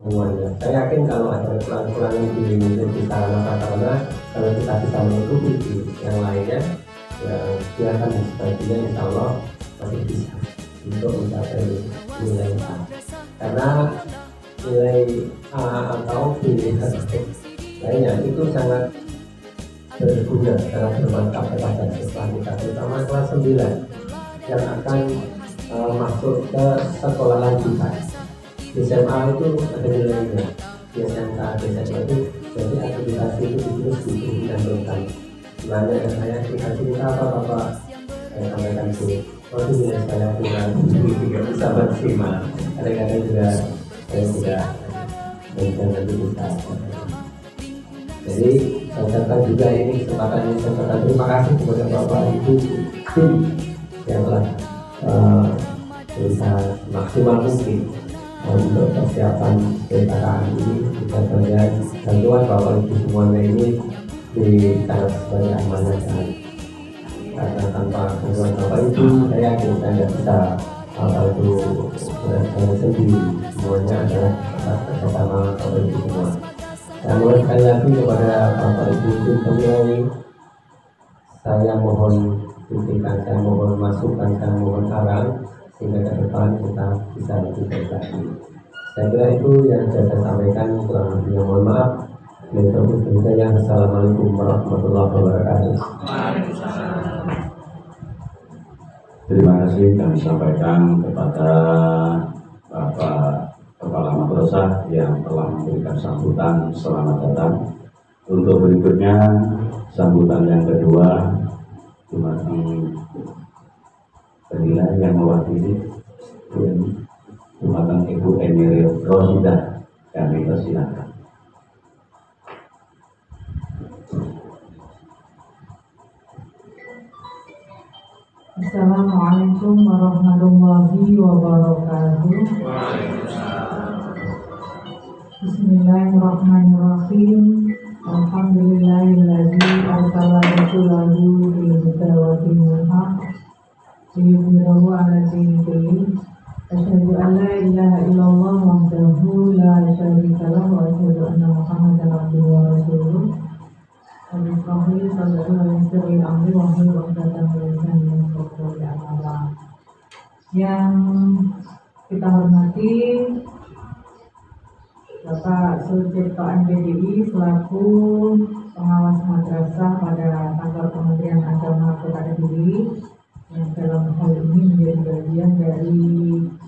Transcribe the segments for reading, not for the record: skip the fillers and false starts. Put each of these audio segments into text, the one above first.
semuanya. Saya yakin kalau ada kekurangan di kita karena kalau kita bisa menutupi di yang lainnya, ya silakan sebaiknya insya Allah masih bisa untuk mencapai nilai A. Karena nilai A atau B lainnya itu sangat berguna, sangat bermanfaat kepada siswa kita, terutama kelas 9 yang akan masuk ke sekolah lanjutan. Di SMA itu ada nilainya, di SMK, di SMA itu jadi aktivitas itu terus dicantumkan. Sebenarnya saya kita apa saya sampaikan itu, waktu nilai saya kurang tidak bisa maksimal, kadang-kadang juga saya tidak nanti bisa. Jadi saya ucapkan juga ini kesempatan ini, saya ucapkan terima kasih kepada Bapak Ibu tim yang telah berusaha maksimal mungkin untuk persiapan kegiatan ini. Kita berikan bantuan Bapak Ibu semuanya ini di sangat sebagai amanah dan karena tanpa bantuan Bapak Ibu saya yakin saya tidak bisa Bapak Ibu saya sendiri, semuanya adalah atas kerjasama Bapak Ibu semua. Dan mulai sekali lagi kepada Bapak Ibu tim pemilih, saya mohon bimbingan, saya mohon masukan, saya mohon arahan sehingga ke depan kita bisa lebih baik lagi. Saya kira itu yang saya sampaikan, kurang lebihnya mohon maaf. Assalamualaikum warahmatullahi wabarakatuh. Terima kasih kami sampaikan kepada Bapak Kepala Madrasah yang telah memberikan sambutan selamat datang. Untuk berikutnya sambutan yang kedua penilai yang mewakili Jumatang Ibu Emiril Rosidah, kami persilakan. Assalamualaikum warahmatullahi wabarakatuh. Bismillahirrahmanirrahim. Alhamdulillahilladzi arsala rasulahu bil huda wa dinil haq liyudhhirahu 'ala dini kullihi. Asyhadu an la ilaha illallah wahdahu la syarika lahu wa asyhadu anna Muhammadan abduhu wa rasuluh. Bismillahirrahmanirrahim. Sallallahu alaihi wasallam. Yang kita hormati Bapak Sucipto MPDI selaku pengawas madrasah pada kantor Kementerian Agama Kota Kediri, yang dalam hal ini menjadi bagian dari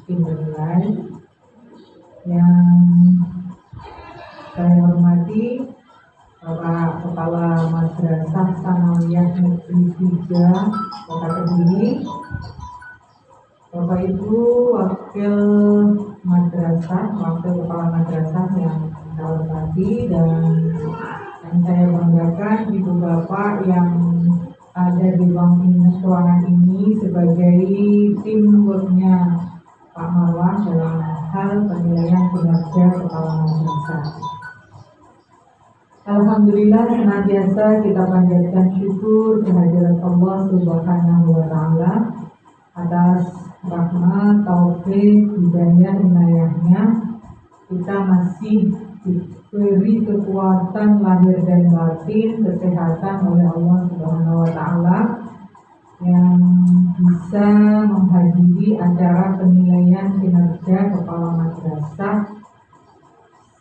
tim penilai. Yang saya hormati Bapak Kepala Madrasah Sanawiyah Negeri 3 Kota Kediri, Bapak Ibu Wakil Madrasah, Wakil Kepala Madrasah yang saya hormati, dan yang saya banggakan Ibu Bapak yang ada di ruangan ini sebagai tim worknya Pak Marwan dalam hal penilaian kinerja Kepala Madrasah. Alhamdulillah, senantiasa kita panjatkan syukur kehadirat Allah Subhanahu wa Ta'ala atas rahmat, taufik, hidayah, inayahnya. Kita masih diberi kekuatan lahir dan batin, kesehatan oleh Allah Subhanahu wa Ta'ala, yang bisa menghadiri acara penilaian kinerja Kepala Madrasah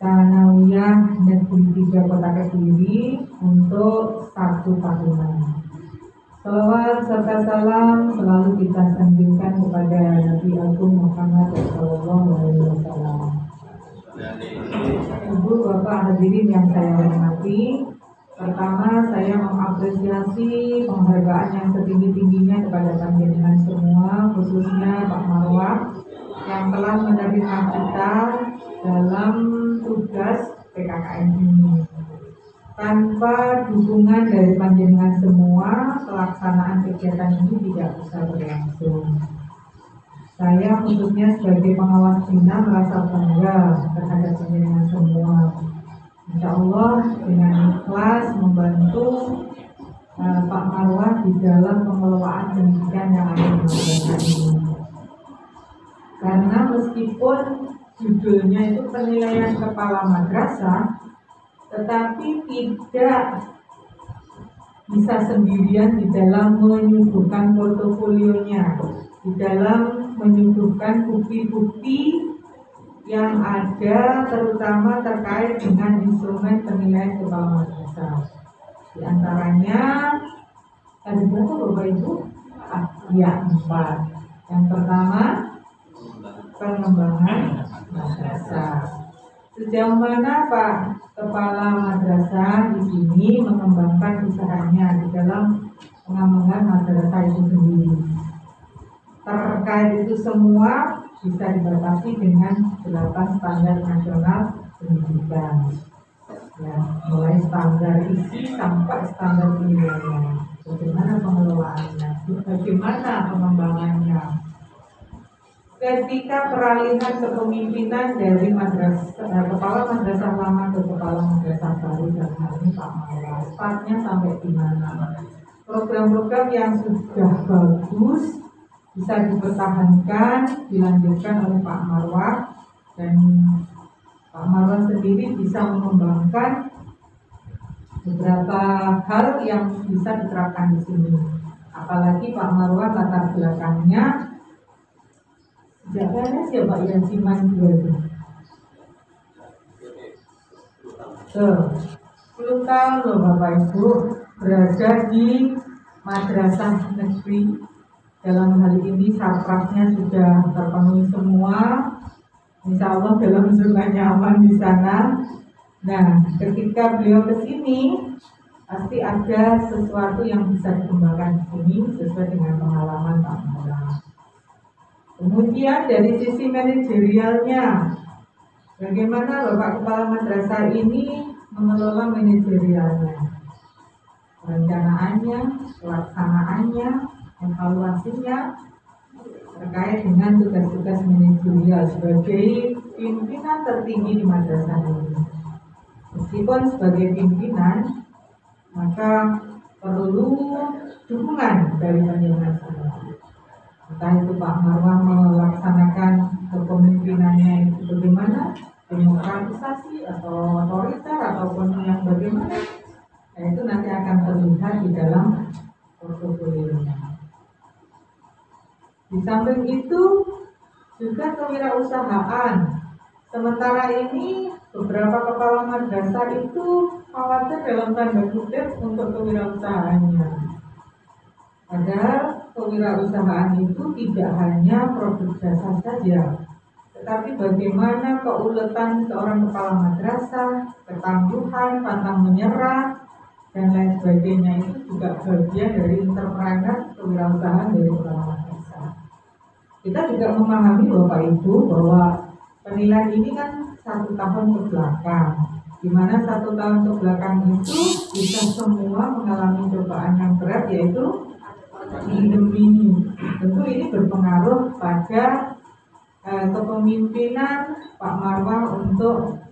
Sanawiyah Negeri 3 Kota Kediri untuk 1 tahunan. Salawat serta salam selalu kita sanjungkan kepada Nabi Agung Muhammad SAW. Ibu Bapak hadirin yang saya hormati, pertama saya mengapresiasi penghargaan yang setinggi-tingginya kepada panjenengan semua, khususnya Pak Marwah yang telah menerima kita dalam tugas PKKN ini. Tanpa dukungan dari panjenengan semua, pelaksanaan kegiatan ini tidak bisa berlangsung. Saya khususnya sebagai pengawas bina merasa bangga terhadap panjenengan semua. Insya Allah dengan ikhlas membantu Pak Marwah di dalam pengelolaan pendidikan yang ada di madrasah ini. Karena meskipun judulnya itu penilaian kepala madrasah, tetapi tidak bisa sendirian di dalam menyuguhkan portofolionya, di dalam menyuguhkan bukti-bukti yang ada terutama terkait dengan instrumen penilaian kepala madrasah. Di antaranya ada berapa Bapak Ibu? Ya, 4. Yang pertama, pengembangan madrasah. Sejauh mana Pak Kepala Madrasah di sini mengembangkan usahanya di dalam pengembangan madrasah itu sendiri. Terkait itu semua bisa dibatasi dengan 8 standar nasional pendidikan. Ya, mulai standar isi sampai standar penilaian. Bagaimana pengelolaannya, bagaimana pengembangannya. Ketika peralihan kepemimpinan dari kepala madrasah lama ke kepala madrasah baru dan hal ini Pak Marwah, startnya sampai di mana? Program-program yang sudah bagus bisa dipertahankan, dilanjutkan oleh Pak Marwah, dan Pak Marwah sendiri bisa mengembangkan beberapa hal yang bisa diterapkan di sini. Apalagi Pak Marwah latar belakangnya sejak ya Pak yang Siman 2 10 tahun loh Bapak Ibu berada di madrasah negeri. Dalam hal ini sarprasnya sudah terpenuhi semua, insya Allah dalam zona nyaman di sana. Nah, ketika beliau ke sini pasti ada sesuatu yang bisa dikembangkan di sini sesuai dengan pengalaman Pak Marwah. Kemudian dari sisi manajerialnya, bagaimana Bapak Kepala Madrasah ini mengelola manajerialnya, perencanaannya, pelaksanaannya, evaluasinya terkait dengan tugas-tugas manajerial sebagai pimpinan tertinggi di madrasah ini. Meskipun sebagai pimpinan, maka perlu dukungan dari panjenengan semua. Entah itu Pak Marwah melaksanakan kepemimpinannya itu bagaimana, demokratisasi atau otoriter ataupun yang bagaimana, nah itu nanti akan terlihat di dalam portofolionya. Di samping itu juga kewirausahaan. Sementara ini beberapa kepala madrasah itu khawatir dalam tanda kutip untuk kewirausahaannya. Padahal kewirausahaan itu tidak hanya produk jasa saja, tetapi bagaimana keuletan seorang kepala madrasah, ketangguhan, pantang menyerah, dan lain sebagainya itu juga bagian dari entrepreneur kewirausahaan dari kepala madrasah. Kita juga memahami Bapak Ibu bahwa penilaian ini kan 1 tahun ke belakang, di mana 1 tahun ke belakang itu kita semua mengalami cobaan yang berat, yaitu pandemi. Tentu ini berpengaruh pada kepemimpinan Pak Marwah untuk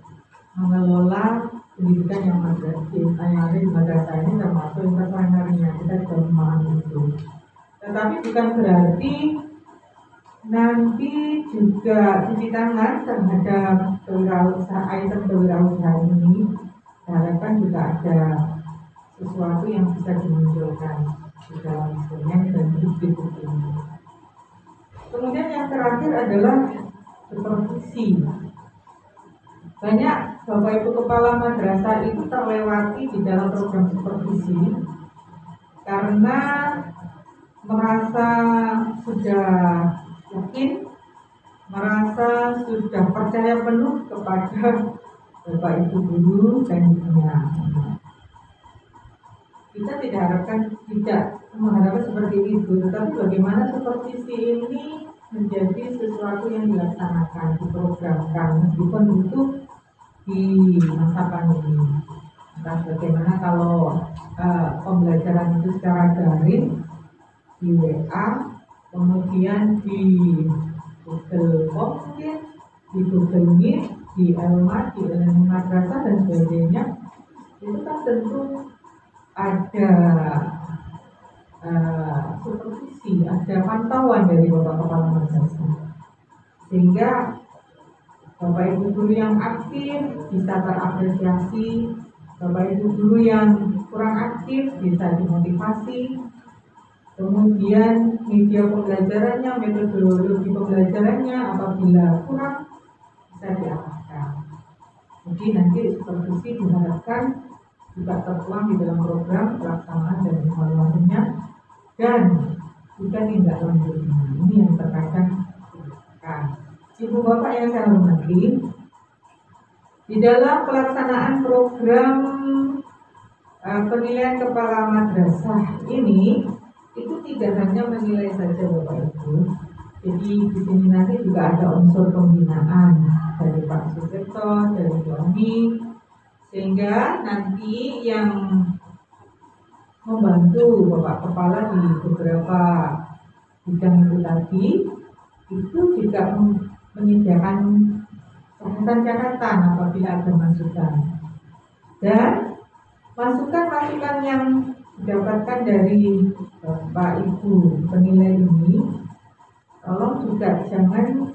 mengelola pendidikan yang ada di madrasah ini, termasuk entrepreneurnya. Kita juga memahami itu. Tetapi bukan berarti nanti juga cuci tangan terhadap kewirausahaan ini. Diharapkan juga ada sesuatu yang bisa dimunculkan di dalam instrumen dan bukti-bukti ini. Kemudian yang terakhir adalah supervisi. Banyak Bapak Ibu Kepala Madrasah itu terlewati di dalam program supervisi karena merasa sudah yakin, merasa sudah percaya penuh kepada Bapak Ibu guru dan ibunya. Kita tidak mengharapkan seperti itu, tetapi bagaimana supervisi ini menjadi sesuatu yang dilaksanakan, diprogramkan, meskipun itu di masa pandemi. Entah bagaimana kalau pembelajaran itu secara daring di WA, kemudian di Google Form, mungkin di Google Meet, di Elma, di Learning Madrasah dan sebagainya, itu kan tentu ada supervisi, ada pantauan dari Bapak Kepala Madrasah, sehingga Bapak Ibu guru yang aktif bisa terapresiasi, Bapak Ibu guru yang kurang aktif bisa dimotivasi. Kemudian media pembelajarannya, metodologi pembelajarannya apabila kurang bisa diarahkan. Jadi nanti supervisi diharapkan juga tertuang di dalam program pelaksanaan dan evaluasinya dan juga tindak lanjutnya. Ini yang terkadang dibutuhkan. Ibu Bapak yang saya hormati, di dalam pelaksanaan program penilaian kepala madrasah ini itu tidak hanya menilai saja Bapak Ibu. Jadi di sini nanti juga ada unsur pembinaan dari Pak Sucipto, dari Doni, sehingga nanti yang membantu Bapak Kepala di beberapa bidang itu tadi itu juga menyediakan catatan-catatan apabila ada masukan, dan masukan-masukan yang didapatkan dari Bapak Ibu penilai ini tolong juga jangan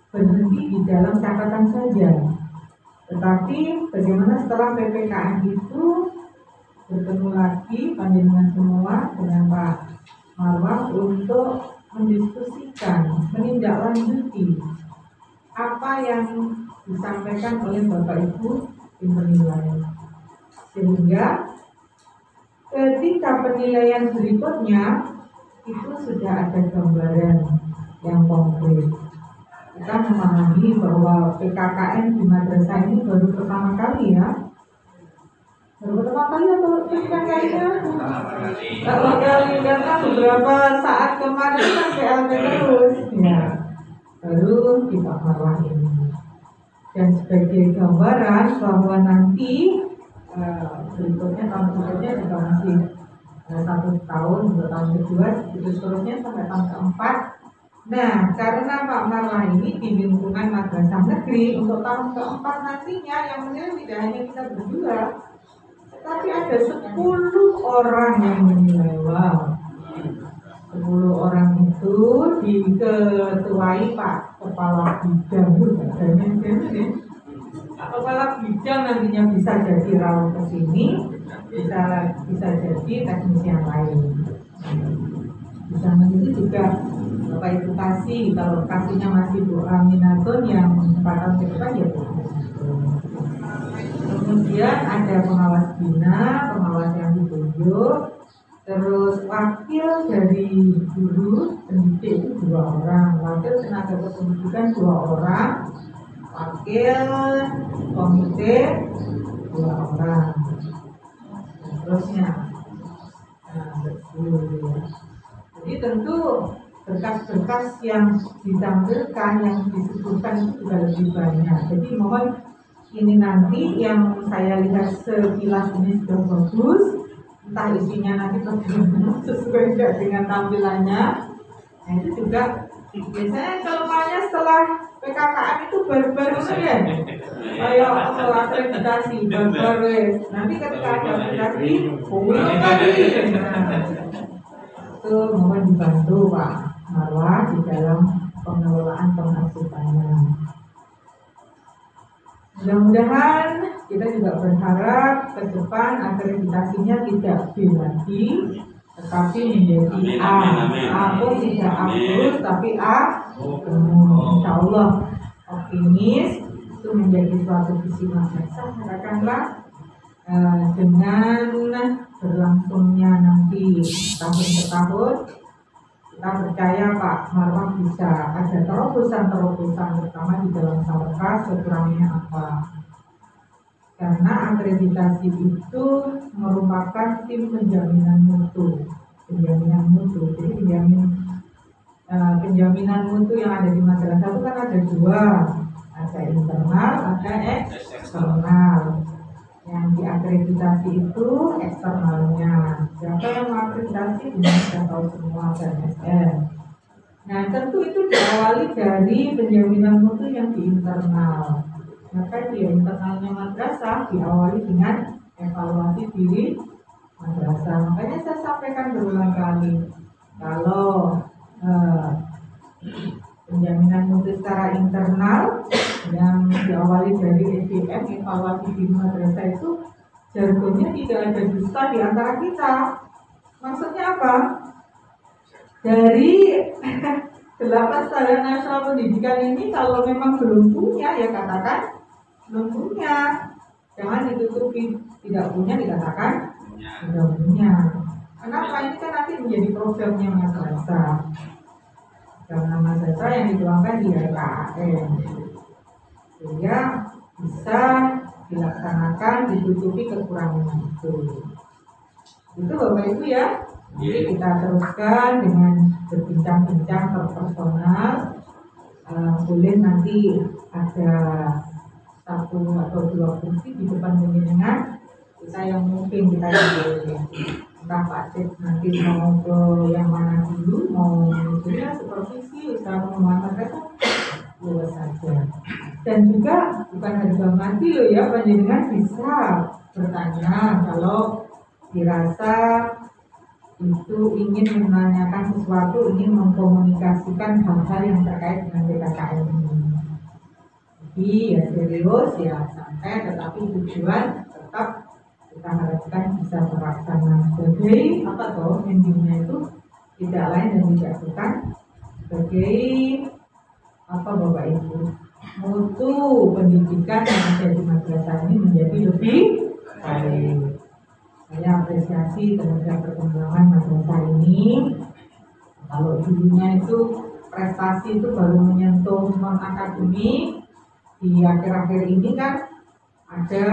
berhenti di dalam catatan saja, tetapi bagaimana setelah PPKN itu bertemu lagi panjenengan semua dengan Pak Marwah untuk mendiskusikan, menindaklanjuti apa yang disampaikan oleh Bapak Ibu tim penilai, sehingga ketika penilaian berikutnya itu sudah ada gambaran yang konkret. Kita memahami bahwa PKKN di madrasah ini baru pertama kali ya. Baru pertama kali atau pertama kalinya? Pertama kali, karena beberapa saat kemarin kan PLT terus ya. Baru di Pak Marwah ini. Dan sebagai gambaran bahwa nanti berikutnya tahun berikutnya juga masih 1 tahun untuk tahun kedua, itu seterusnya sampai tahun keempat. Nah, karena Pak Marwah ini di lingkungan madrasah negeri, untuk tahun keempat nantinya yang menilai tidak hanya kita berdua, tapi ada 10 orang yang menilai. Wow, 10 orang itu diketuai Pak Kepala Bidang. Pak Kepala Bidang nantinya bisa jadi rawat ke sini, bisa jadi teknisi yang lain. Bisa menjadi juga Bapak Ibu kasih, kalau kasihnya masih Bu Aminatun yang 4 tahun ke depan ya Bu. Kemudian ada pengawas bina, pengawas yang ditunjuk, terus wakil dari guru pendidik itu 2 orang, wakil tenaga kependidikan 2 orang, wakil komite 2 orang, terusnya. Nah, betul. Jadi tentu berkas-berkas yang ditampilkan, yang disebutkan itu juga lebih banyak. Jadi mohon ini nanti yang saya lihat sekilas ini sudah bagus, entah isinya nanti bagaimana sesuai dengan tampilannya. Nah itu juga biasanya kelemahannya setelah PKKN itu baru-baru ya, kayak akreditasi baru-baru. Nanti ketika ada akreditasi, boleh lagi. Itu mohon dibantu Pak Marwah di dalam pengelolaan pengasuhannya. Mudah-mudahan kita juga berharap ke depan akreditasinya tidak B lagi, tetapi menjadi A. A pun tidak A plus, tapi A. Insya Allah optimis itu menjadi suatu visi madrasah. Katakanlah dengan berlangsungnya nanti tahun ke tahun, kita percaya Pak Marwah bisa ada terobosan-terobosan, terutama di dalam sarkas kekurangannya apa. Karena akreditasi itu merupakan tim penjaminan mutu. Jadi penjaminan mutu yang ada di madrasah itu kan ada 2, ada internal, ada eksternal. Yang diakreditasi itu eksternalnya. Siapa yang mengakreditasi kita tahu semua, BNSN. Nah tentu itu diawali dari penjaminan mutu yang di internal. Maka di internalnya madrasah diawali dengan evaluasi diri madrasah. Makanya saya sampaikan berulang kali, kalau penjaminan mutu secara internal yang diawali dari EDM, evaluasi di madrasah itu jargonnya tidak ada dusta di antara kita. Maksudnya apa? Dari 8 standar nasional pendidikan ini kalau memang belum punya ya katakan belum punya, jangan ditutupi. Tidak punya dikatakan tidak punya. Kenapa? Ini kan nanti menjadi programnya madrasah, karena madrasah yang dituangkan di RKAM sehingga bisa dilaksanakan, ditutupi kekurangan itu Bapak Ibu ya. Jadi kita teruskan dengan berbincang-bincang personal. Boleh nanti ada 1 atau 2 kursi di depan penjenengan. Kita yang mungkin kita boleh. Entah Pak Cip nanti mau ke yang mana dulu, mau misalnya supervisi, usaha pengembangan mereka, luas saja. Dan juga bukan harga mati loh ya, penjenengan bisa bertanya kalau dirasa itu ingin menanyakan sesuatu, ingin mengkomunikasikan hal-hal yang terkait dengan PKKM ini. Jadi ya serius ya santai, tetapi tujuan tetap kita harapkan bisa terlaksana sebagai apa toh intinya itu tidak lain dan tidak bukan sebagai apa Bapak Ibu, mutu pendidikan yang ada di madrasah ini menjadi lebih baik. Saya apresiasi terhadap perkembangan madrasah ini. Kalau dulunya itu prestasi itu baru menyentuh non akademik, di akhir-akhir ini kan ada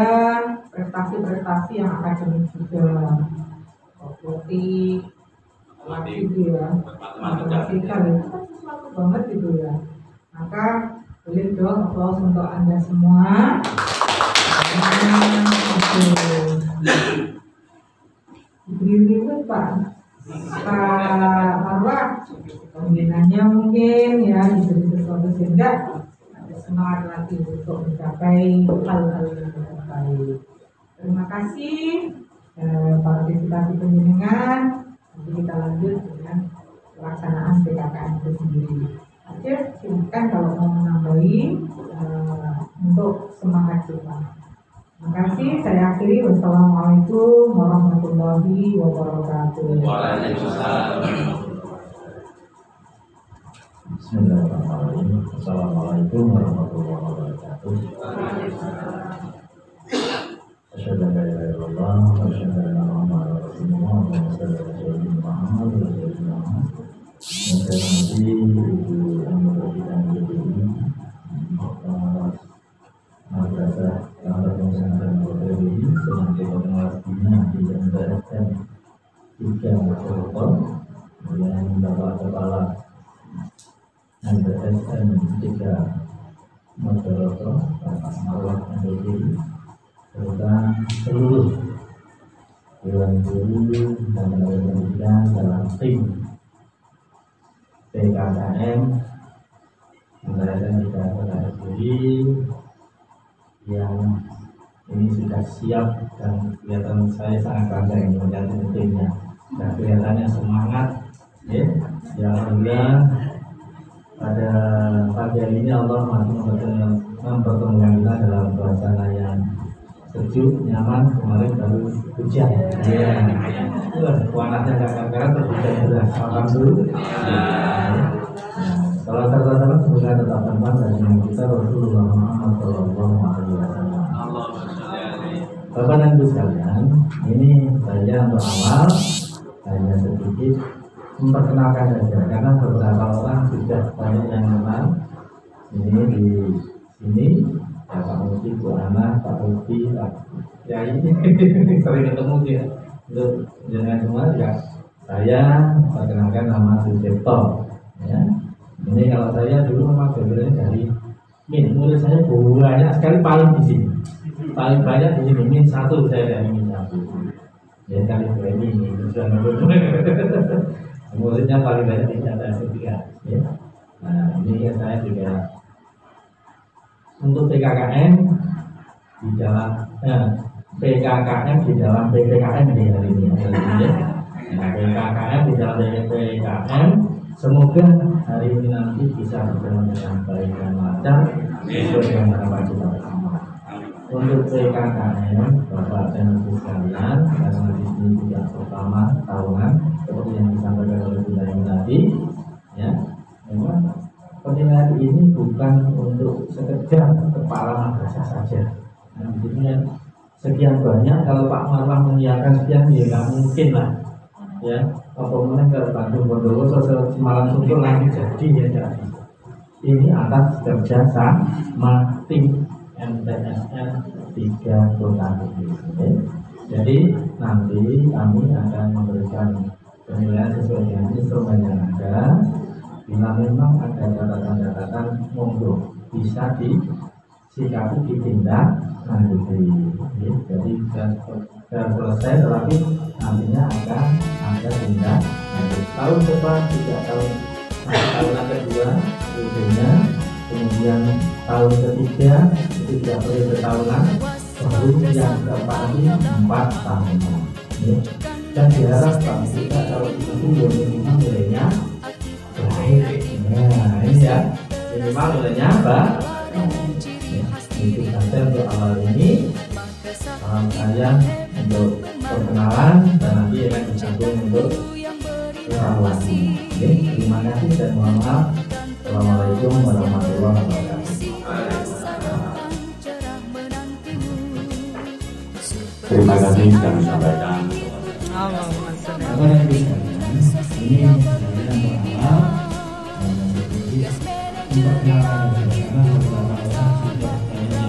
prestasi-prestasi yang akademik juga, robotik, lagi gitu ya, matematika itu kan sesuatu banget gitu ya. Maka boleh dong aplaus untuk Anda semua. Diberi Pak Marwah pembinaannya mungkin ya diberi sesuatu sehingga ada semangat lagi untuk mencapai hal-hal yang terbaik. Terima kasih partisipasi penjenengan. Nanti kita lanjut dengan pelaksanaan PKKM itu sendiri. Oke, silakan kalau mau menambahi untuk semangat kita. Terima kasih, saya akhiri. Wassalamualaikum warahmatullahi wabarakatuh. Waalaikumsalam. Bismillahirrahmanirrahim. Assalamualaikum warahmatullahi wabarakatuh. Asyhadu an la ilaha illallah wa asyhadu anna Muhammadar Rasulullah wa sallallahu alaihi wasallam. Nanti Ibu anggota kita ini madrasah yang berfungsikan berdiri sebagai pengawas bina di MTSN 3 Cirebon, kemudian Bapak Kepala MTSN 3 Mojokerto, Bapak Marwah Andiri, serta seluruh dewan guru dan tenaga pendidikan dalam tim PKKM MTSN 3 Kota Sendiri yang ini sudah siap dan kelihatan saya sangat bangga yang melihat timnya dan kelihatannya semangat ya. Alhamdulillah pada pagi hari ini Allah masih mempertemukan kita dalam suasana yang sejuk, nyaman. Kemarin baru hujan ya, panasnya kadang-kadang terhujan sudah makan dulu. Salah satu semoga tetap teman dan kita Rasulullah Muhammad Sallallahu Alaihi Wasallam. Bapak dan Ibu sekalian, ini saya untuk awal hanya sedikit memperkenalkan saja karena beberapa orang sudah banyak yang kenal. Ini di sini Pak Muti, Bu Ana, Pak Ruti, Pak Yai sering ketemu dia. Untuk dengan semua ya saya perkenalkan nama Sucipto ya. Ini kalau saya dulu memang belajarnya dari murid saya banyak sekali, paling di sini paling banyak di sini min 1 saya dari min 1 ya kali ini sudah muridnya paling banyak di ada 3 ya. Nah ini ya saya juga untuk PKKM di dalam PKKM di dalam PPKM ini hari ini ya. Nah, PKKM di dalam PPKM Semoga hari ini nanti bisa berjalan dengan baik dan lancar sesuai dengan harapan kita bersama. Untuk PKKM, Bapak dan Ibu sekalian, karena di sini juga pertama tahunan seperti yang disampaikan oleh Bu Dayan tadi, ya, memang penilaian ini bukan untuk sekedar kepala madrasah saja. Nah, jadi sekian banyak kalau Pak Marwah menyiapkan sekian ya nggak mungkin lah, ya. Apa mungkin kalau Bandung Bondowoso semalam sungguh lagi jadi ya jadi. Ini atas kerja sama tim MTSN 3 Kota Bukit. Jadi nanti kami akan memberikan penilaian sesuai dengan instrumen yang ada. Bila memang ada catatan-catatan, monggo bisa disikapi ditindak lanjuti. Jadi sudah selesai, tetapi nantinya akan ada tindak lanjut. Tahun depan juga tahun kedua tentunya, kemudian tahun ketiga itu tidak periode tahunan, baru yang keempat 4 tahun. Dan diharapkan kita kalau itu minimal nilainya baik. Nah ini ya, minimal nilainya baik. Itu saja untuk awal ini. Salam saya untuk perkenalan dan nanti akan disambung untuk evaluasi. Terima kasih dan mohon maaf. Assalamualaikum warahmatullahi wabarakatuh. Terima kasih kami sampaikan. Apa yang bisa ini saya berharap memperkenalkan karena beberapa orang sudah saya